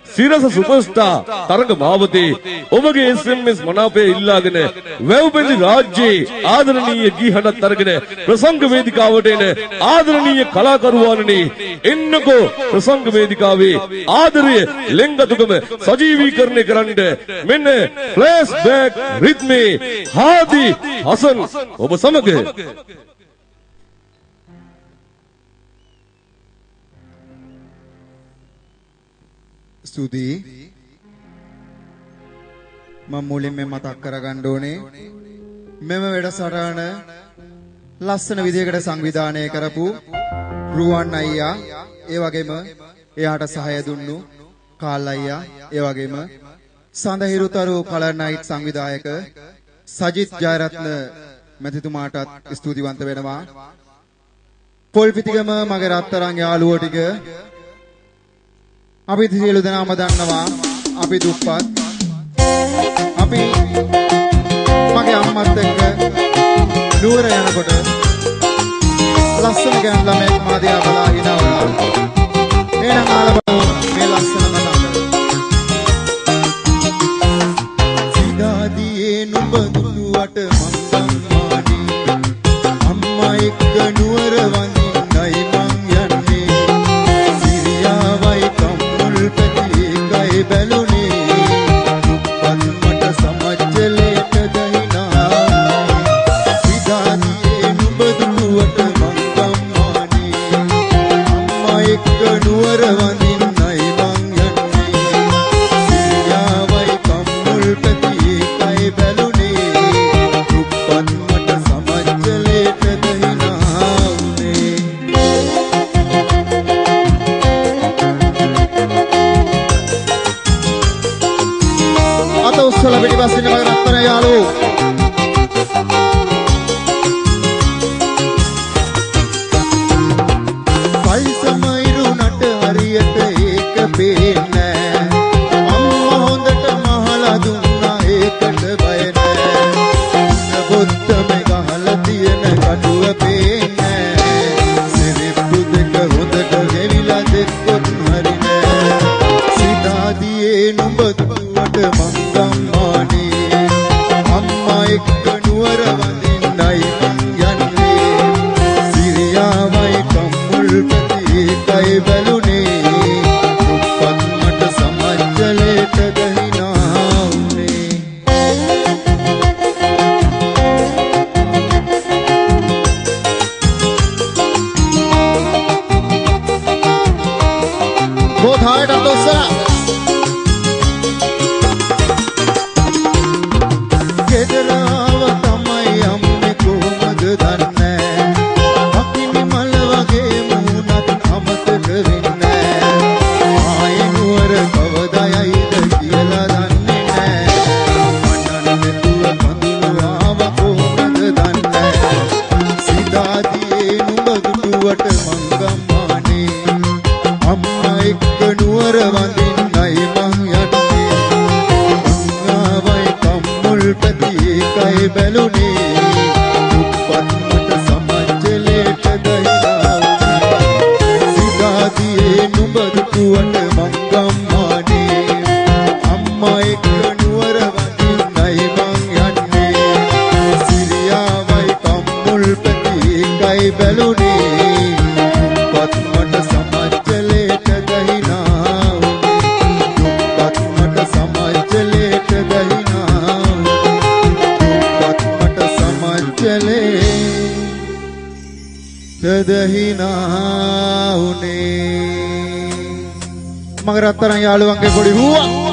සිරස superstar තරඟ මාවතේ ඔබගේ SMS මනාපය ඉල්ලාගෙන වැව්පෙළි රාජ්‍යයේ ආදරණීය ගීහඬත් අරගෙන ප්‍රසංග වේදිකාවට එන ආදරණීය කලාකරුවාණනි එන්නකෝ ප්‍රසංග වේදිකාවේ ආදරය ලෙන්ගතුකම සජීවීකරණය කරන්න මෙන්න ෆ්ලෑෂ් බෑක් රිද්මේ හාදි හසන් ඔබ සමග ස්තුතියි මම මුලින්ම මතක් කරගන්න ඕනේ මෙම වැඩසටහන ලස්සන විදියකට සංවිධානය කරපු රුවන් අයියා ඒ වගේම එයාට සහාය දුන්නු කාල් අයියා ඒ වගේම සඳහිරුතරු කලර් නයිට් සංවිධායක සජිත් ජයරත්න මැතිතුමාටත් ස්තුතිවන්ත වෙනවා පොල්පිටිගම මගේ රත්තරන් යාළුවෝ ටික අපි සියලු දෙනාම දන්නවා අපි දුප්පත් අපි මගේ අම්මත් එක්ක නුවර යනකොට ලස්සන ගෑනු ළමෙක් මා දිහා බලා හිනවලා එහෙනම් ආලබන මේ ලස්සන මතක සිතාදියේ නුඹ දුටුවට මං සම්මානි අම්මා එක්ක නුවර වඳින්නයි මං යන්නේ සිරියාවයි බැලුනේ පන්මට සමජලේට දහිනා සිතාදියේ නුඹ දුටුවට මං සම්මානි අම්මා එක්ක නුවර වඳින්නයි මං යන්නේ සිරියාවයි කම්මුල් පැති එකයි බැලුනේ පන්මට සමජලේට දහිනා උනේ උස්සල පිටිපස්සින් මගේ රත්තරන් යාළුවෝ පයිසමයිරු නට හරියට ඒක පේන්නේ අම්මා හොඳට මහලා දුන්නා ඒකට බය නෑ පොත්තම ගහලා තියෙන කටුව පේන්නේ සිරිප්පු දෙක හොඳට ගෙවිලා දෙක්කොත් හරි නෑ සිතාදියේ නුඹ දුවට මං අම්මා එක්ක නුවර වඳින්නයි මං යන්නේ සිරියාවයි කම්මුල් පැති එකයි බැලුනේ දුප්පත් මට සමජලේට දහිනා උනේ ගෝධායට තොස්සලා ගෙදරාව තමයි අම්මේ කොහොමද දන්නේ අකිනි මල වගේ මූණත් අමතක වෙන්නේ ආයේ නුවර කවදායිද කියලා දන්නේ නැහැ මන්නන මෙතුව පඳුරු ආව කොහොමද දන්නේ සිතාදියේ නුඹ දුටුවට මං ගම්මානේ අම්මා එක්ක නුවර වඳින්නයි මං යන්නේ පැති එකයි බැලුනේ දුප්පත් මට සමජලේට දහිනා සිතාදියේ නුඹ දුටුවට මං ගම්මානේ අම්මා එක්ක නුවර වඳින්නයි මං යන්නේ සිරියාවයි කම්මුල් පැති එකයි බැලුනේ දුප්පත් මට සමජලේට දහිනා දුප්පත් මට සමජලේට දහිනා चले तदहिना उने मगर रत्තරන් යාළුවන්ගේ පොඩි හුවා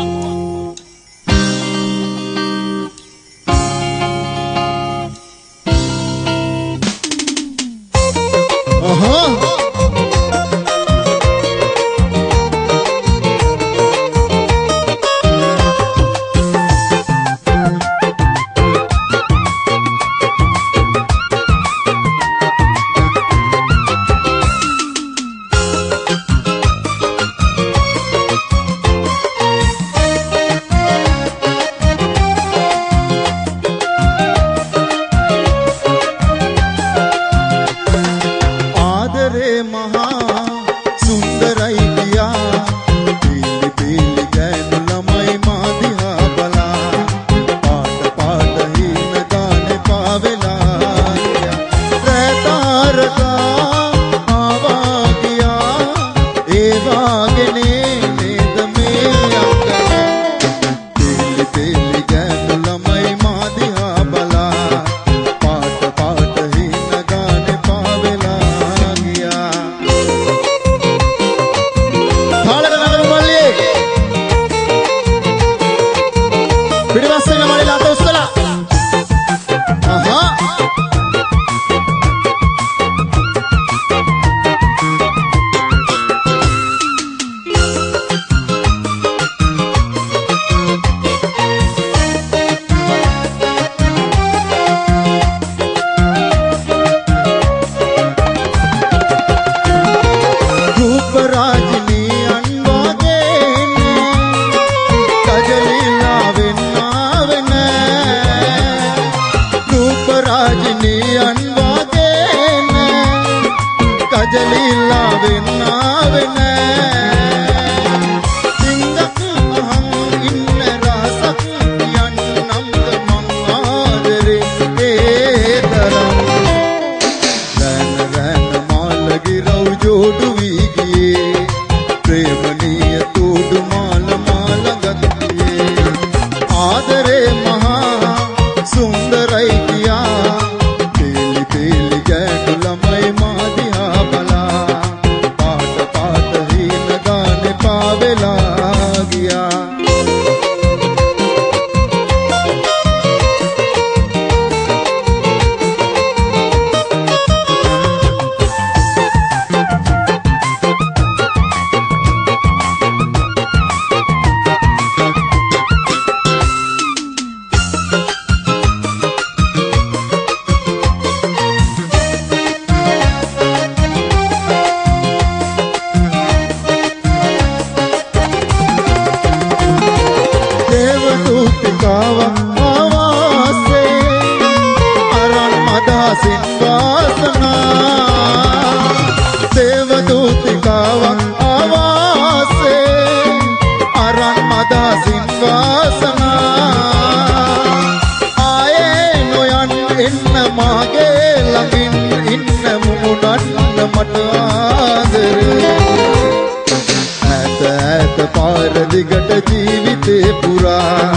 දිගට ජීවිතේ පුරා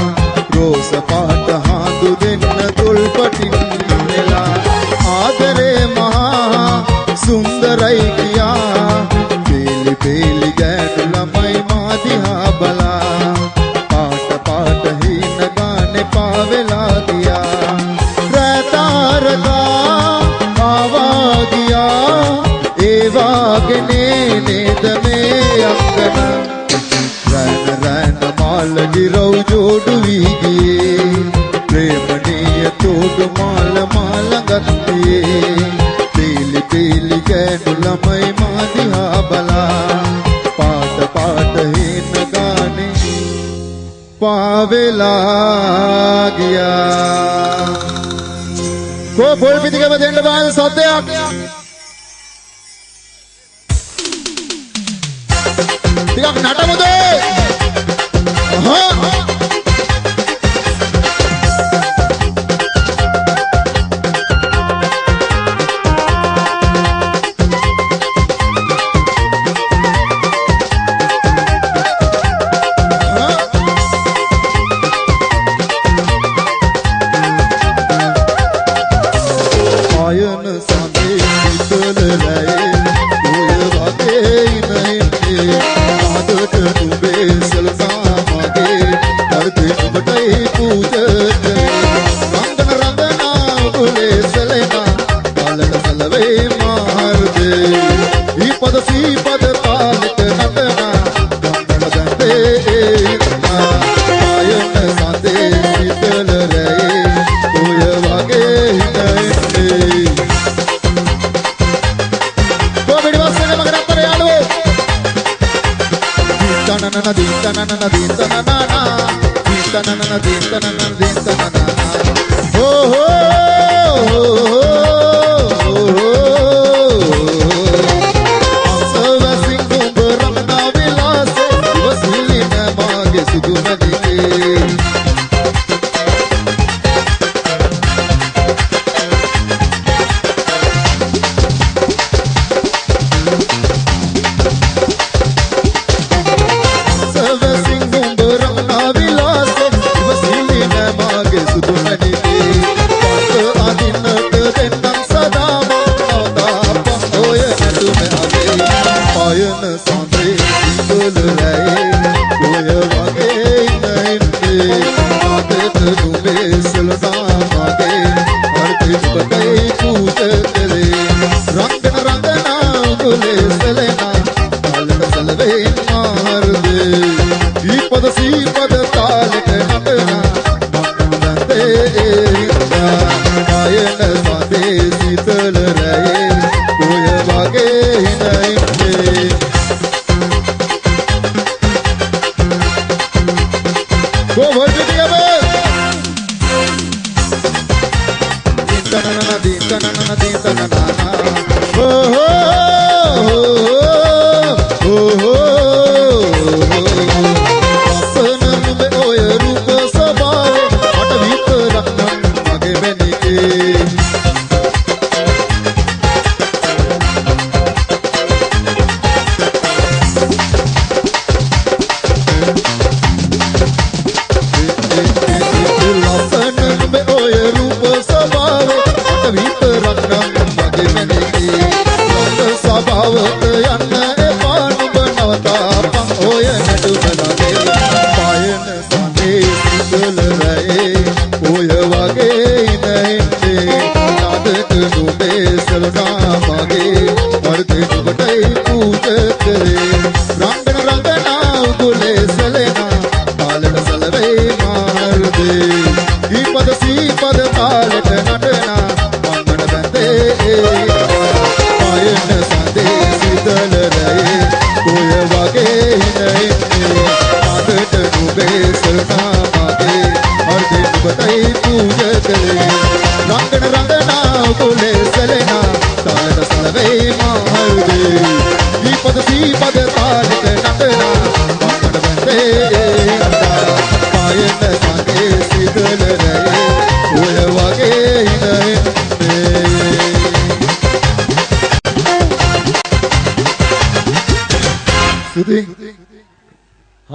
රෝස පාට හඳු දෙන්න තොල්පටින් නෙලා ආදරේ මහා සුන්දරයි කියා පීලි පීලි ගෑනු ළමයි මා දිහා බලා පාට පාට හින ගානේ පාවෙලා ගියා රැතාරදා ආවා ගියා ඒ වාගේ නේද මේ අක්කන රැන මාළගේ රව් ජෝඩු වී ගියේ ප්‍රේමණීය තෝඩු මාල ළඟත්තියේ පීලි පීලි ගෑනු ළමයි මා දිහා බලා පාට පාට හින ගානේ පාවෙලා ගියා කෝ පොල් පිටිකම දෙන්න බාන සද්දයක් ටිකක් නටමුද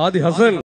හාදි හසන්